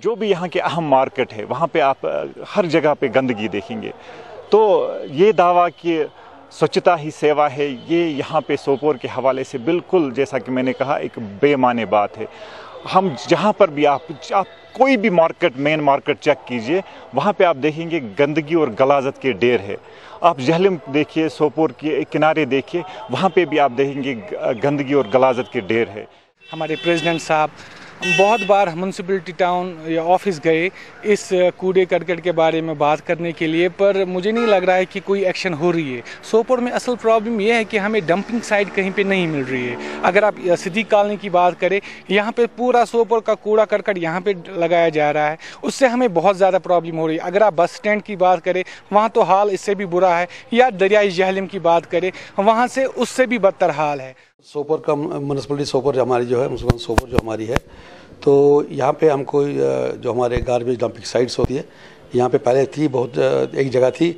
जो भी यहाँ के अहम मार्केट है वहाँ पे आप हर जगह पे गंदगी देखेंगे। तो ये दावा कि स्वच्छता ही सेवा है, ये यहाँ पे सोपोर के हवाले से बिल्कुल, जैसा कि मैंने कहा, एक बेमाने बात है। हम जहाँ पर भी आप कोई भी मार्केट, मेन मार्केट चेक कीजिए, वहाँ पे आप देखेंगे गंदगी और गलाजत के ढेर है। आप जहलम देखिए, सोपोर के किनारे देखिए, वहाँ पे भी आप देखेंगे गंदगी और गलाजत के ढेर है। हमारे प्रेसिडेंट साहब बहुत बार म्यूनसिपलिटी टाउन या ऑफिस गए इस कूड़े करकट के बारे में बात करने के लिए, पर मुझे नहीं लग रहा है कि कोई एक्शन हो रही है। सोपोर में असल प्रॉब्लम यह है कि हमें डंपिंग साइट कहीं पे नहीं मिल रही है। अगर आप सिद्दीक कॉलोनी की बात करें, यहाँ पे पूरा सोपोर का कूड़ा करकट यहाँ पे लगाया जा रहा है, उससे हमें बहुत ज़्यादा प्रॉब्लम हो रही है। अगर आप बस स्टैंड की बात करें, वहाँ तो हाल इससे भी बुरा है, या दरियाई जहलम की बात करें, वहाँ से उससे भी बदतर हाल है। सोपोर का म्यूनसिपलिटी सोपोर हमारी जो है, म्यूनसिपल सोपोर जो हमारी है, तो यहाँ पे हमको जो हमारे गार्बेज डंपिंग साइट्स होती है, यहाँ पे पहले थी बहुत, एक जगह थी,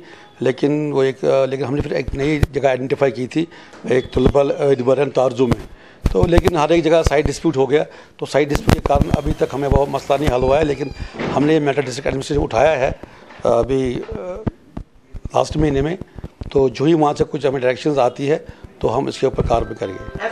लेकिन लेकिन हमने फिर एक नई जगह आइडेंटिफाई की थी, एक तुलबल तारजू में। तो लेकिन हर एक जगह साइट डिस्प्यूट हो गया, तो साइट डिस्प्यूट के कारण अभी तक हमें वो मसला नहीं हल हुआ है। लेकिन हमने मैटर डिस्ट्रिक्ट एडमिनिस्ट्रेशन उठाया है अभी लास्ट महीने में, तो जो ही वहाँ से कुछ हमें डायरेक्शंस आती है तो हम इसके ऊपर कार्रवाई करेंगे।